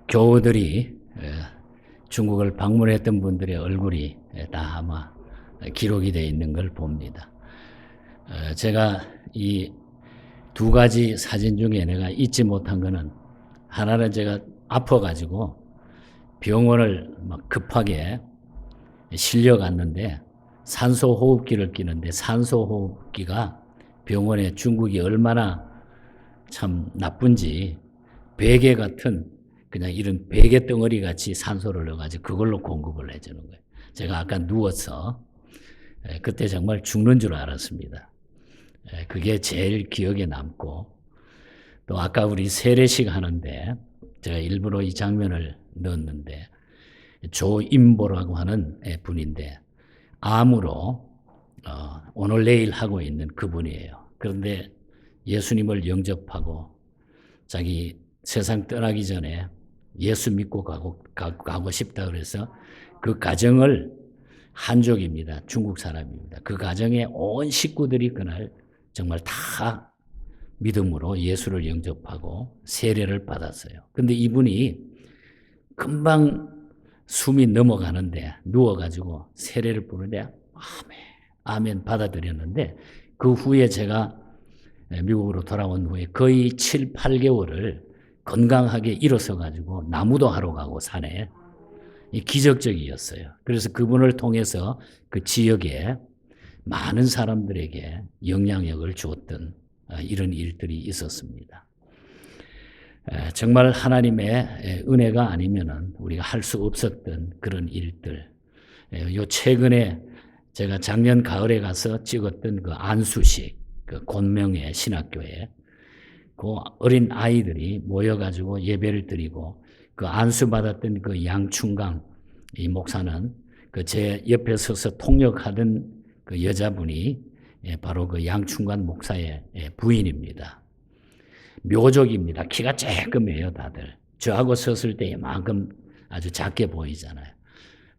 교우들이 중국을 방문했던 분들의 얼굴이 다 아마 기록이 되어 있는 걸 봅니다. 제가 이 두 가지 사진 중에 내가 잊지 못한 거는, 하나는 제가 아파가지고 병원을 막 급하게 실려갔는데 산소호흡기를 끼는데, 산소호흡기가 병원에 중국이 얼마나 참 나쁜지 베개 같은, 그냥 이런 베개 덩어리 같이 산소를 넣어가지고 그걸로 공급을 해주는 거예요. 제가 아까 누워서 그때 정말 죽는 줄 알았습니다. 그게 제일 기억에 남고, 또 아까 우리 세례식 하는데 제가 일부러 이 장면을 넣었는데, 조임보라고 하는 분인데 암으로 오늘 내일 하고 있는 그분이에요. 그런데 예수님을 영접하고 자기 세상 떠나기 전에 예수 믿고 가고 싶다 그래서 그 가정을, 한족입니다. 중국 사람입니다. 그 가정의 온 식구들이 그날 정말 다 믿음으로 예수를 영접하고 세례를 받았어요. 근데 이분이 금방 숨이 넘어가는데 누워가지고 세례를 부르는데 아멘, 아멘 받아들였는데, 그 후에 제가 미국으로 돌아온 후에 거의 7, 8개월을 건강하게 일어서가지고 나무도 하러 가고 산에, 기적적이었어요. 그래서 그분을 통해서 그 지역에 많은 사람들에게 영향력을 주었던 이런 일들이 있었습니다. 정말 하나님의 은혜가 아니면은 우리가 할 수 없었던 그런 일들. 요 최근에 제가 작년 가을에 가서 찍었던 그 안수식, 그 곤명의 신학교에 그 어린 아이들이 모여가지고 예배를 드리고, 그 안수 받았던 그 양충강 이 목사는 그 제 옆에 서서 통역하던 그 여자분이 바로 그 양충관 목사의 부인입니다. 묘족입니다. 키가 쬐끔해요, 다들. 저하고 섰을 때 이만큼 아주 작게 보이잖아요.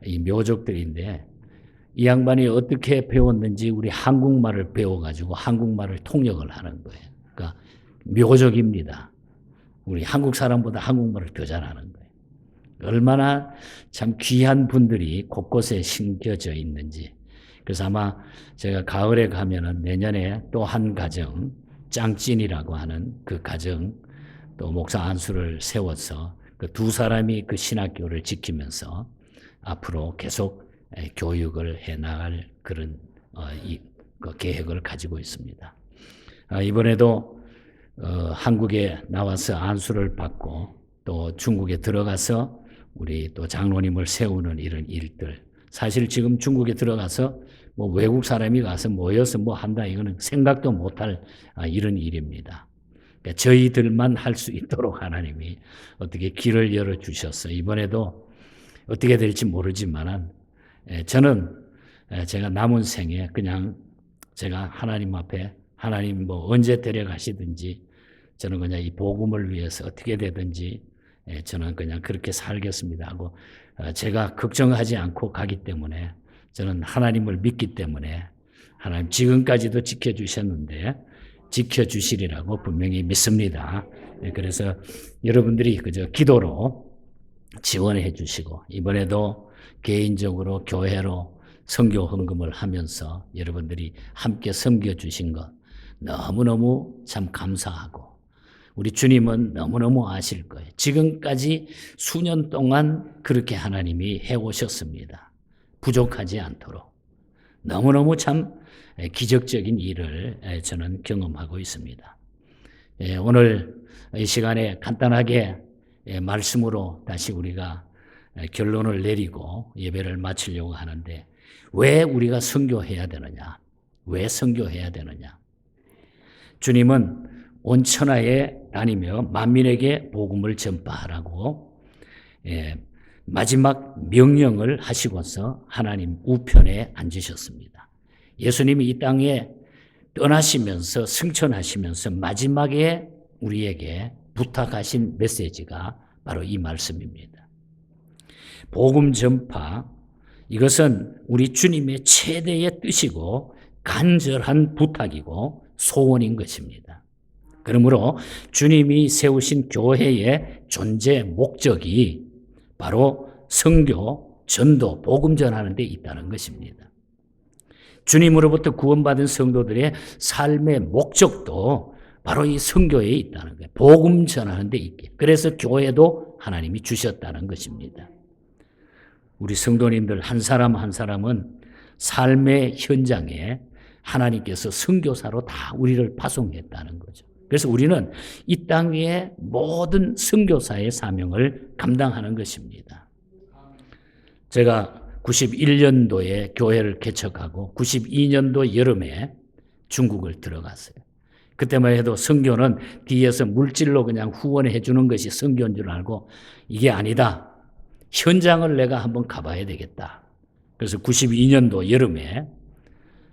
이 묘족들인데, 이 양반이 어떻게 배웠는지 우리 한국말을 배워가지고 한국말을 통역을 하는 거예요. 그러니까 묘족입니다. 우리 한국 사람보다 한국말을 더 잘하는 거예요. 얼마나 참 귀한 분들이 곳곳에 심겨져 있는지. 그래서 아마 제가 가을에 가면은 내년에 또 한 가정, 짱찐이라고 하는 그 가정, 또 목사 안수를 세워서 그 두 사람이 그 신학교를 지키면서 앞으로 계속 교육을 해 나갈 그런 그 계획을 가지고 있습니다. 이번에도 한국에 나와서 안수를 받고 또 중국에 들어가서 우리 또 장로님을 세우는 이런 일들. 사실 지금 중국에 들어가서 뭐 외국 사람이 가서 모여서 뭐 한다, 이거는 생각도 못할 이런 일입니다. 그러니까 저희들만 할 수 있도록 하나님이 어떻게 길을 열어주셨어요. 이번에도 어떻게 될지 모르지만 저는 제가 남은 생에 그냥 제가 하나님 앞에, 하나님 뭐 언제 데려가시든지 저는 그냥 이 복음을 위해서 어떻게 되든지 저는 그냥 그렇게 살겠습니다 하고, 제가 걱정하지 않고 가기 때문에, 저는 하나님을 믿기 때문에 하나님 지금까지도 지켜주셨는데 지켜주시리라고 분명히 믿습니다. 그래서 여러분들이 그저 기도로 지원해 주시고, 이번에도 개인적으로 교회로 선교 헌금을 하면서 여러분들이 함께 섬겨 주신 것 너무너무 참 감사하고, 우리 주님은 너무너무 아실 거예요. 지금까지 수년 동안 그렇게 하나님이 해오셨습니다. 부족하지 않도록. 너무너무 참 기적적인 일을 저는 경험하고 있습니다. 오늘 이 시간에 간단하게 말씀으로 다시 우리가 결론을 내리고 예배를 마치려고 하는데, 왜 우리가 선교해야 되느냐? 왜 선교해야 되느냐? 주님은 온 천하에 다니며 만민에게 복음을 전파하라고 마지막 명령을 하시고서 하나님 우편에 앉으셨습니다. 예수님이 이 땅에 떠나시면서 승천하시면서 마지막에 우리에게 부탁하신 메시지가 바로 이 말씀입니다. 복음 전파, 이것은 우리 주님의 최대의 뜻이고 간절한 부탁이고 소원인 것입니다. 그러므로 주님이 세우신 교회의 존재 목적이 바로 선교, 전도, 복음 전하는 데 있다는 것입니다. 주님으로부터 구원받은 성도들의 삶의 목적도 바로 이 선교에 있다는 거예요. 복음 전하는 데 있게. 그래서 교회도 하나님이 주셨다는 것입니다. 우리 성도님들 한 사람 한 사람은 삶의 현장에 하나님께서 선교사로 다 우리를 파송했다는 거죠. 그래서 우리는 이 땅 위의 모든 선교사의 사명을 감당하는 것입니다. 제가 91년도에 교회를 개척하고 92년도 여름에 중국을 들어갔어요. 그때만 해도 선교는 뒤에서 물질로 그냥 후원해 주는 것이 선교인 줄 알고 이게 아니다. 현장을 내가 한번 가봐야 되겠다. 그래서 92년도 여름에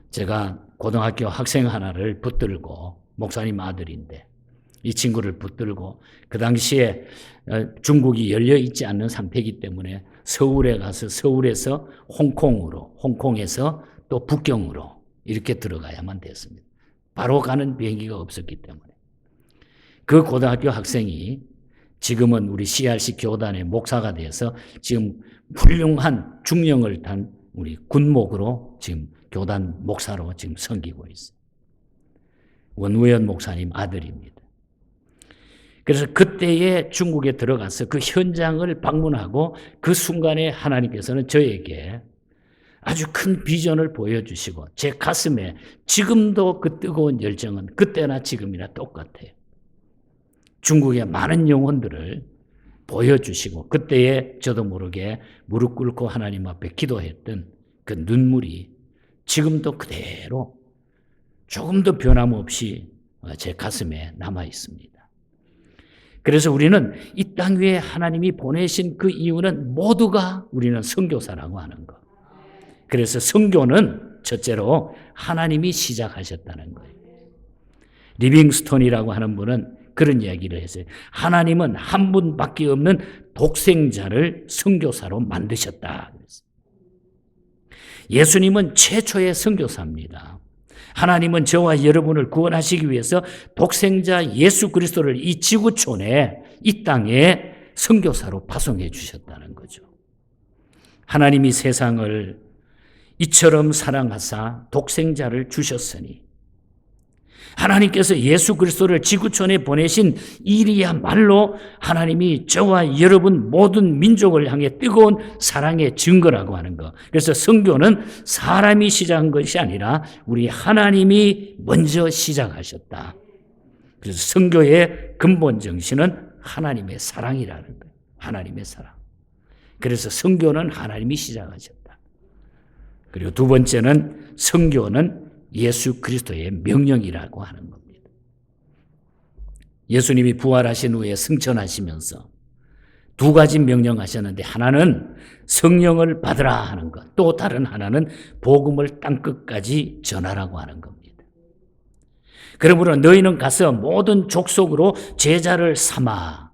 제가 고등학교 학생 하나를 붙들고, 목사님 아들인데 이 친구를 붙들고, 그 당시에 중국이 열려 있지 않는 상태이기 때문에 서울에 가서 서울에서 홍콩에서 또 북경으로 이렇게 들어가야만 됐습니다. 바로 가는 비행기가 없었기 때문에. 그 고등학교 학생이 지금은 우리 CRC 교단의 목사가 돼서 지금 훌륭한 중령을 탄 우리 군목으로 지금 교단 목사로 지금 섬기고 있어요. 원우연 목사님 아들입니다. 그래서 그때에 중국에 들어가서 그 현장을 방문하고 그 순간에 하나님께서는 저에게 아주 큰 비전을 보여주시고 제 가슴에 지금도 그 뜨거운 열정은 그때나 지금이나 똑같아요. 중국의 많은 영혼들을 보여주시고 그때에 저도 모르게 무릎 꿇고 하나님 앞에 기도했던 그 눈물이 지금도 그대로 조금도 변함없이 제 가슴에 남아 있습니다. 그래서 우리는 이 땅 위에 하나님이 보내신 그 이유는 모두가 우리는 선교사라고 하는 것. 그래서 선교는 첫째로 하나님이 시작하셨다는 거예요. 리빙스톤이라고 하는 분은 그런 이야기를 했어요. 하나님은 한 분밖에 없는 독생자를 선교사로 만드셨다. 예수님은 최초의 선교사입니다. 하나님은 저와 여러분을 구원하시기 위해서 독생자 예수 그리스도를 이 지구촌에 이 땅에 선교사로 파송해 주셨다는 거죠. 하나님이 세상을 이처럼 사랑하사 독생자를 주셨으니 하나님께서 예수 그리스도를 지구촌에 보내신 일이야말로 하나님이 저와 여러분 모든 민족을 향해 뜨거운 사랑의 증거라고 하는 것. 그래서 선교는 사람이 시작한 것이 아니라 우리 하나님이 먼저 시작하셨다. 그래서 선교의 근본 정신은 하나님의 사랑이라는 거예요. 하나님의 사랑. 그래서 선교는 하나님이 시작하셨다. 그리고 두 번째는 선교는 예수 그리스도의 명령이라고 하는 겁니다. 예수님이 부활하신 후에 승천하시면서 두 가지 명령하셨는데 하나는 성령을 받으라 하는 것, 또 다른 하나는 복음을 땅끝까지 전하라고 하는 겁니다. 그러므로 너희는 가서 모든 족속으로 제자를 삼아.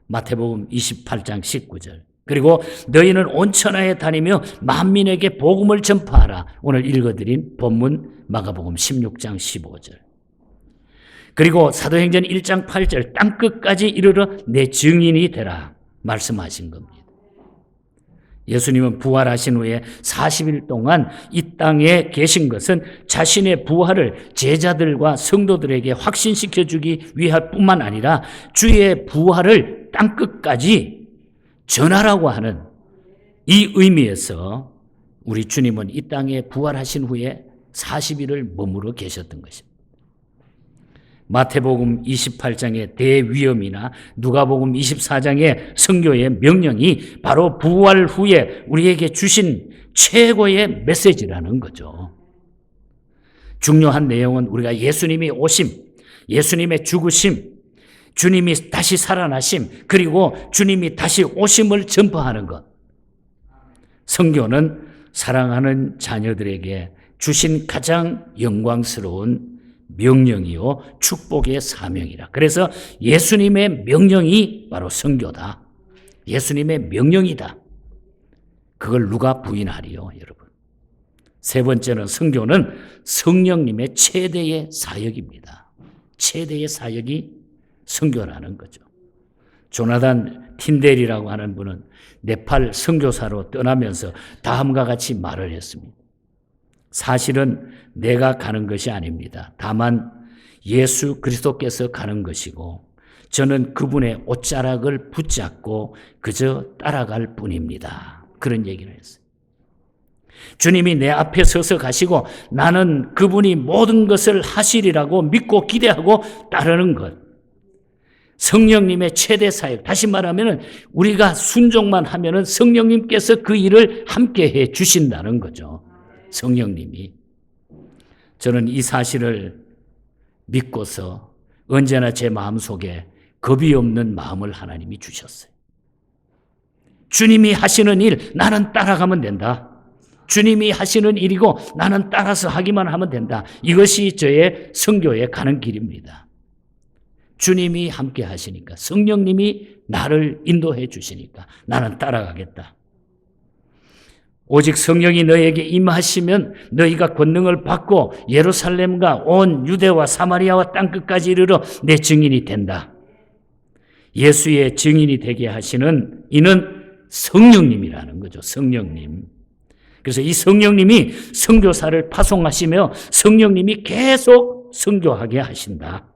마태복음 28장 19절. 그리고 너희는 온 천하에 다니며 만민에게 복음을 전파하라. 오늘 읽어드린 본문 마가복음 16장 15절. 그리고 사도행전 1장 8절 땅끝까지 이르러 내 증인이 되라 말씀하신 겁니다. 예수님은 부활하신 후에 40일 동안 이 땅에 계신 것은 자신의 부활을 제자들과 성도들에게 확신시켜주기 위할 뿐만 아니라 주의 부활을 땅끝까지 전하라고 하는 이 의미에서 우리 주님은 이 땅에 부활하신 후에 40일을 머무르 계셨던 것입니다. 마태복음 28장의 대위험이나 누가복음 24장의 선교의 명령이 바로 부활 후에 우리에게 주신 최고의 메시지라는 거죠. 중요한 내용은 우리가 예수님이 오심, 예수님의 죽으심, 주님이 다시 살아나심, 그리고 주님이 다시 오심을 전파하는 것. 선교는 사랑하는 자녀들에게 주신 가장 영광스러운 명령이요 축복의 사명이라. 그래서 예수님의 명령이 바로 선교다. 예수님의 명령이다. 그걸 누가 부인하리요, 여러분. 세 번째는 선교는 성령님의 최대의 사역입니다. 최대의 사역이 선교라는 거죠. 조나단 틴델이라고 하는 분은 네팔 선교사로 떠나면서 다음과 같이 말을 했습니다. 사실은 내가 가는 것이 아닙니다. 다만 예수 그리스도께서 가는 것이고 저는 그분의 옷자락을 붙잡고 그저 따라갈 뿐입니다. 그런 얘기를 했어요. 주님이 내 앞에 서서 가시고 나는 그분이 모든 것을 하시리라고 믿고 기대하고 따르는 것. 성령님의 최대 사역. 다시 말하면 우리가 순종만 하면 성령님께서 그 일을 함께 해 주신다는 거죠. 성령님이. 저는 이 사실을 믿고서 언제나 제 마음속에 겁이 없는 마음을 하나님이 주셨어요. 주님이 하시는 일 나는 따라가면 된다. 주님이 하시는 일이고 나는 따라서 하기만 하면 된다. 이것이 저의 선교에 가는 길입니다. 주님이 함께 하시니까 성령님이 나를 인도해 주시니까 나는 따라가겠다. 오직 성령이 너에게 임하시면 너희가 권능을 받고 예루살렘과 온 유대와 사마리아와 땅끝까지 이르러 내 증인이 된다. 예수의 증인이 되게 하시는 이는 성령님이라는 거죠. 성령님. 그래서 이 성령님이 선교사를 파송하시며 성령님이 계속 선교하게 하신다.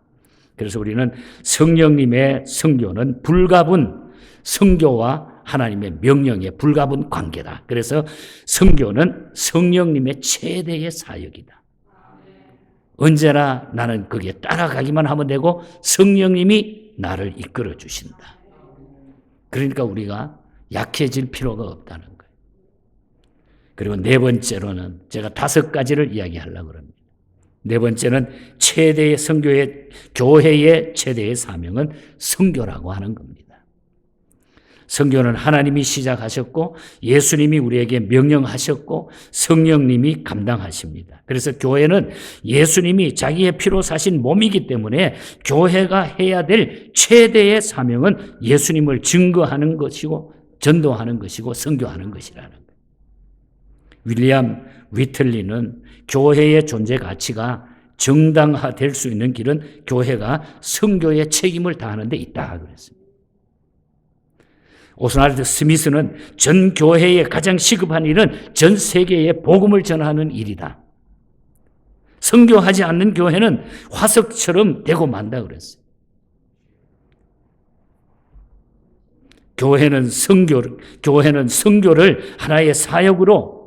그래서 우리는 성령님의 선교는 불가분 선교와 하나님의 명령의 불가분 관계다. 그래서 선교는 성령님의 최대의 사역이다. 언제나 나는 거기에 따라가기만 하면 되고 성령님이 나를 이끌어 주신다. 그러니까 우리가 약해질 필요가 없다는 거예요. 그리고 네 번째로는 제가 5가지를 이야기하려고 합니다. 네 번째는 최대의 선교의 교회의 최대의 사명은 선교라고 하는 겁니다. 선교는 하나님이 시작하셨고 예수님이 우리에게 명령하셨고 성령님이 감당하십니다. 그래서 교회는 예수님이 자기의 피로 사신 몸이기 때문에 교회가 해야 될 최대의 사명은 예수님을 증거하는 것이고 전도하는 것이고 선교하는 것이라는 거예요. 윌리엄 위틀리는 교회의 존재 가치가 정당화될 수 있는 길은 교회가 선교의 책임을 다하는 데 있다 그랬습니다. 오스날드 스미스는 전 교회에 가장 시급한 일은 전 세계에 복음을 전하는 일이다. 선교하지 않는 교회는 화석처럼 되고 만다 그랬어요. 교회는 선교를 하나의 사역으로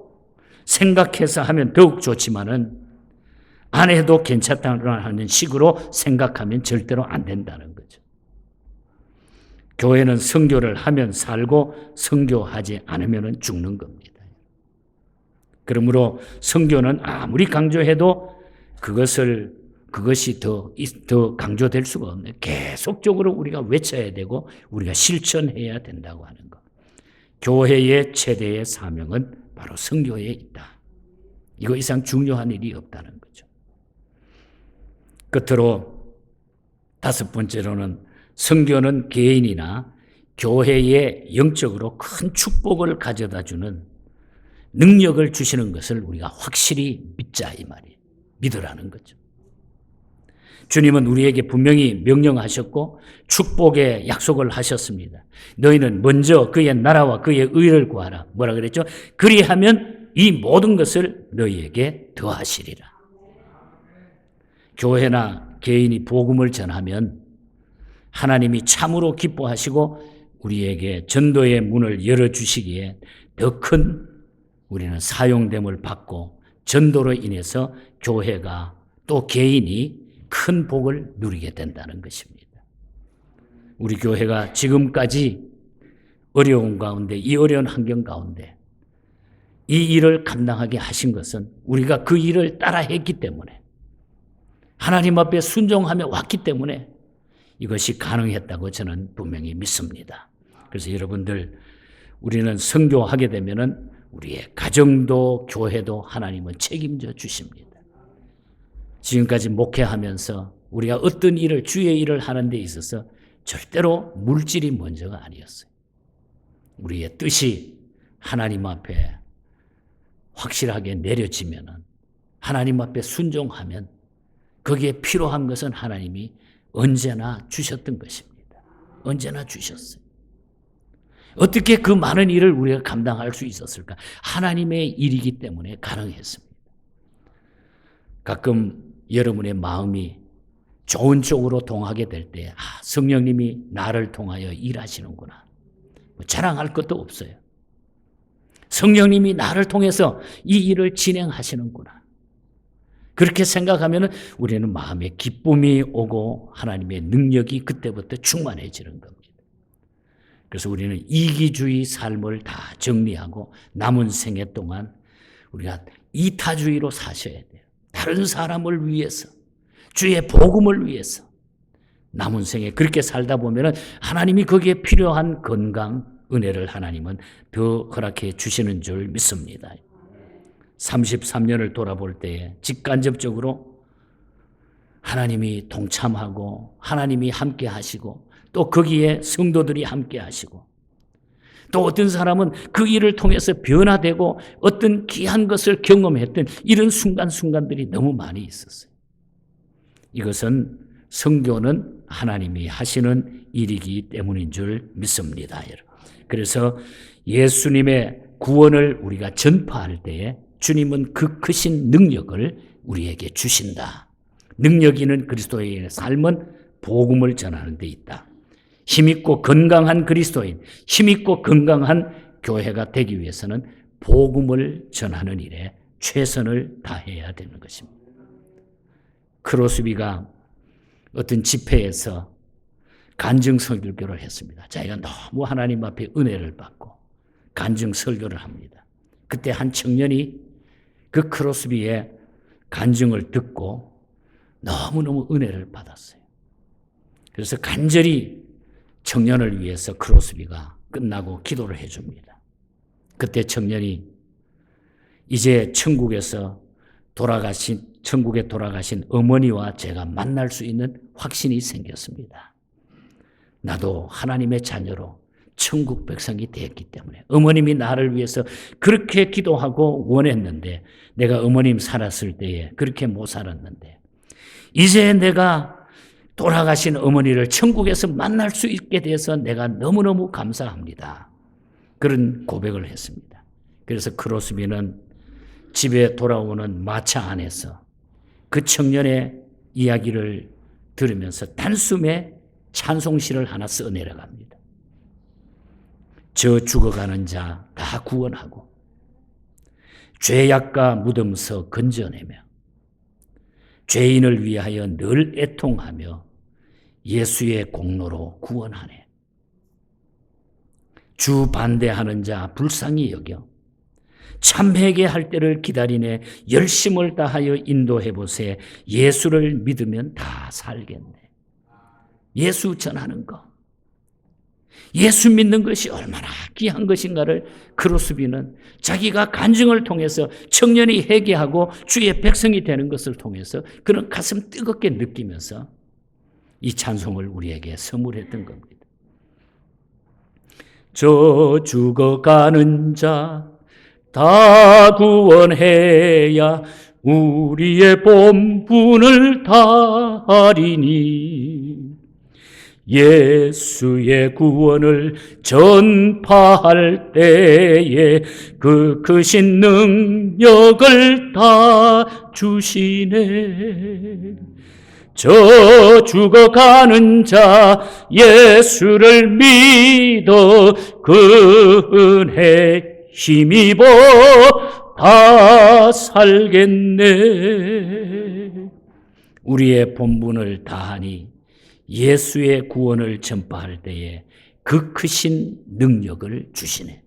생각해서 하면 더욱 좋지만은 안 해도 괜찮다는 식으로 생각하면 절대로 안 된다는 거죠. 교회는 선교를 하면 살고 선교하지 않으면 죽는 겁니다. 그러므로 선교는 아무리 강조해도 그것이 더 강조될 수가 없네요. 계속적으로 우리가 외쳐야 되고 우리가 실천해야 된다고 하는 것. 교회의 최대의 사명은 바로 선교에 있다. 이거 이상 중요한 일이 없다는 거죠. 끝으로 5번째로는 선교는 개인이나 교회에 영적으로 큰 축복을 가져다주는 능력을 주시는 것을 우리가 확실히 믿자 이 말이에요. 믿으라는 거죠. 주님은 우리에게 분명히 명령하셨고 축복의 약속을 하셨습니다. 너희는 먼저 그의 나라와 그의 의를 구하라. 뭐라 그랬죠? 그리하면 이 모든 것을 너희에게 더하시리라. 교회나 개인이 복음을 전하면 하나님이 참으로 기뻐하시고 우리에게 전도의 문을 열어주시기에 더 큰 우리는 사용됨을 받고 전도로 인해서 교회가 또 개인이 큰 복을 누리게 된다는 것입니다. 우리 교회가 지금까지 어려운 가운데 이 어려운 환경 가운데 이 일을 감당하게 하신 것은 우리가 그 일을 따라 했기 때문에 하나님 앞에 순종하며 왔기 때문에 이것이 가능했다고 저는 분명히 믿습니다. 그래서 여러분들 우리는 선교하게 되면은 우리의 가정도 교회도 하나님은 책임져 주십니다. 지금까지 목회하면서 우리가 어떤 일을 주의 일을 하는 데 있어서 절대로 물질이 먼저가 아니었어요. 우리의 뜻이 하나님 앞에 확실하게 내려지면은 하나님 앞에 순종하면 거기에 필요한 것은 하나님이 언제나 주셨던 것입니다. 언제나 주셨어요. 어떻게 그 많은 일을 우리가 감당할 수 있었을까? 하나님의 일이기 때문에 가능했습니다. 가끔 여러분의 마음이 좋은 쪽으로 동하게 될 때, 성령님이 나를 통하여 일하시는구나. 자랑할 것도 없어요. 성령님이 나를 통해서 이 일을 진행하시는구나. 그렇게 생각하면 우리는 마음에 기쁨이 오고 하나님의 능력이 그때부터 충만해지는 겁니다. 그래서 우리는 이기주의 삶을 다 정리하고 남은 생애 동안 우리가 이타주의로 사셔야 돼요. 다른 사람을 위해서, 주의 복음을 위해서 남은 생에 그렇게 살다 보면 하나님이 거기에 필요한 건강, 은혜를 하나님은 더 허락해 주시는 줄 믿습니다. 33년을 돌아볼 때에 직간접적으로 하나님이 동참하고 하나님이 함께 하시고 또 거기에 성도들이 함께 하시고 또 어떤 사람은 그 일을 통해서 변화되고 어떤 귀한 것을 경험했던 이런 순간순간들이 너무 많이 있었어요. 이것은 선교는 하나님이 하시는 일이기 때문인 줄 믿습니다. 그래서 예수님의 구원을 우리가 전파할 때에 주님은 그 크신 능력을 우리에게 주신다. 능력 있는 그리스도인의 삶은 복음을 전하는 데 있다. 힘있고 건강한 그리스도인, 힘있고 건강한 교회가 되기 위해서는 복음을 전하는 일에 최선을 다해야 되는 것입니다. 크로스비가 어떤 집회에서 간증 설교를 했습니다. 자기가 너무 하나님 앞에 은혜를 받고 간증 설교를 합니다. 그때 한 청년이 그 크로스비의 간증을 듣고 너무너무 은혜를 받았어요. 그래서 간절히 청년을 위해서 크로스비가 끝나고 기도를 해줍니다. 그때 청년이 이제 천국에 돌아가신 어머니와 제가 만날 수 있는 확신이 생겼습니다. 나도 하나님의 자녀로 천국 백성이 되었기 때문에 어머님이 나를 위해서 그렇게 기도하고 원했는데 내가 어머님 살았을 때에 그렇게 못 살았는데 이제 내가 돌아가신 어머니를 천국에서 만날 수 있게 돼서 내가 너무너무 감사합니다. 그런 고백을 했습니다. 그래서 크로스비는 집에 돌아오는 마차 안에서 그 청년의 이야기를 들으면서 단숨에 찬송시를 하나 써 내려갑니다. 저 죽어가는 자 다 구원하고 죄악과 무덤서 건져내며 죄인을 위하여 늘 애통하며 예수의 공로로 구원하네. 주 반대하는 자 불쌍히 여겨 참회개할 때를 기다리네. 열심을 다하여 인도해보세. 예수를 믿으면 다 살겠네. 예수 전하는 거, 예수 믿는 것이 얼마나 귀한 것인가를 크로스비는 자기가 간증을 통해서 청년이 회개하고 주의 백성이 되는 것을 통해서 그런 가슴 뜨겁게 느끼면서 이 찬송을 우리에게 선물했던 겁니다. 저 죽어가는 자 다 구원해야 우리의 본분을 다하리니 예수의 구원을 전파할 때에 그 크신 능력을 다 주시네. 저 죽어가는 자 예수를 믿어 그 은혜 힘입어 다 살겠네. 우리의 본분을 다하니 예수의 구원을 전파할 때에 그 크신 능력을 주시네.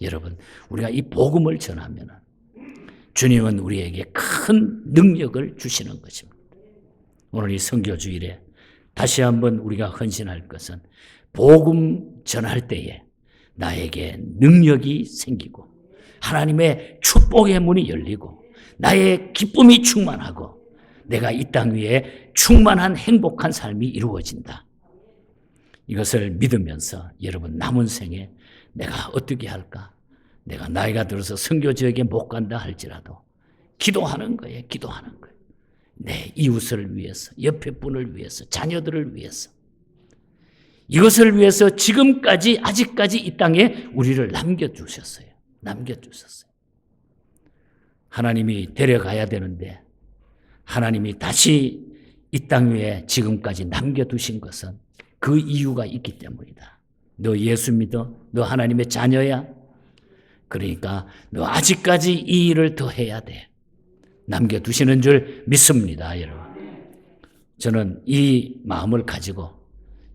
여러분, 우리가 이 복음을 전하면 주님은 우리에게 큰 능력을 주시는 것입니다. 오늘 이 선교주일에 다시 한번 우리가 헌신할 것은 복음 전할 때에 나에게 능력이 생기고 하나님의 축복의 문이 열리고 나의 기쁨이 충만하고 내가 이 땅 위에 충만한 행복한 삶이 이루어진다. 이것을 믿으면서 여러분 남은 생에 내가 어떻게 할까? 내가 나이가 들어서 선교 지역에 못 간다 할지라도 기도하는 거예요. 기도하는 거예요. 내 이웃을 위해서, 옆에 분을 위해서, 자녀들을 위해서, 이것을 위해서 지금까지 아직까지 이 땅에 우리를 남겨주셨어요. 남겨주셨어요. 하나님이 데려가야 되는데 하나님이 다시 이 땅 위에 지금까지 남겨두신 것은 그 이유가 있기 때문이다. 너 예수 믿어? 너 하나님의 자녀야? 그러니까 너 아직까지 이 일을 더 해야 돼. 남겨두시는 줄 믿습니다, 여러분. 저는 이 마음을 가지고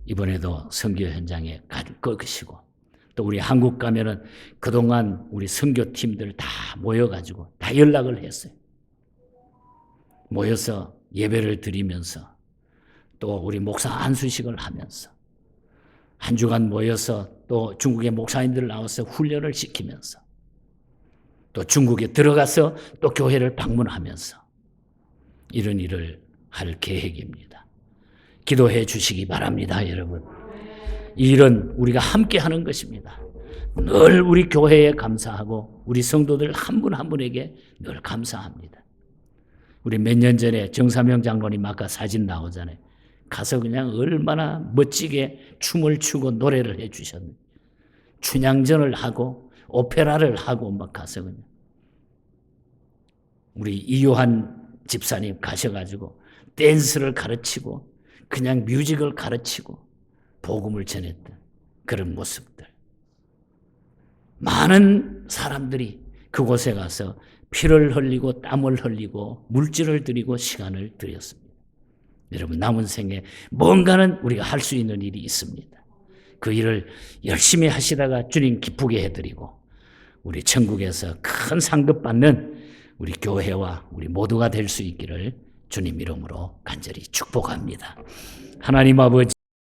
이번에도 선교 현장에 갈 것이고, 또 우리 한국 가면은 그동안 우리 선교팀들 다 모여가지고 다 연락을 했어요. 모여서 예배를 드리면서 또 우리 목사 안수식을 하면서 한 주간 모여서 또 중국의 목사님들 나와서 훈련을 시키면서 또 중국에 들어가서 또 교회를 방문하면서 이런 일을 할 계획입니다. 기도해 주시기 바랍니다, 여러분. 이 일은 우리가 함께 하는 것입니다. 늘 우리 교회에 감사하고 우리 성도들 한 분 한 분에게 늘 감사합니다. 우리 몇 년 전에 정사명 장로님 아까 사진 나오잖아요. 가서 그냥 얼마나 멋지게 춤을 추고 노래를 해 주셨는데, 춘향전을 하고 오페라를 하고 막 가서 그냥 우리 이요한 집사님 가셔가지고 댄스를 가르치고 그냥 뮤직을 가르치고 복음을 전했던 그런 모습들. 많은 사람들이 그곳에 가서 피를 흘리고 땀을 흘리고 물질을 들이고 시간을 들였습니다. 여러분, 남은 생에 뭔가는 우리가 할 수 있는 일이 있습니다. 그 일을 열심히 하시다가 주님 기쁘게 해드리고 우리 천국에서 큰 상급 받는 우리 교회와 우리 모두가 될 수 있기를 주님 이름으로 간절히 축복합니다. 하나님 아버지,